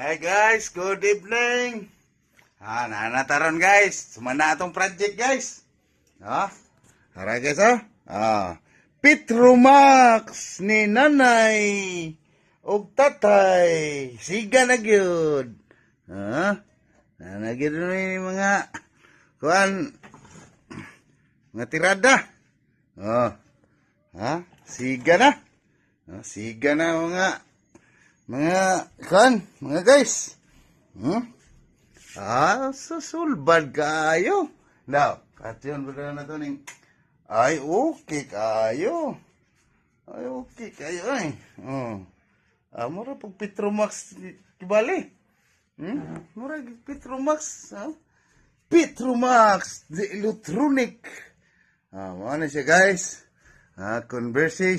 Hi guys, good evening. Nanataron guys. Sumana atong project guys. Tara guys Petromax ni nanay og tatay. Siga na gyud. Nanagid ni mga kuan mga tirada. Siga na. Siga na mga guys. Susulbad kayo. Now, katyon ba na to ning okay kayo. Okay kayo ay. Mura pag Petromax kibali. Mura Petromax, Petromax the electronic. Ano siya guys? Conversation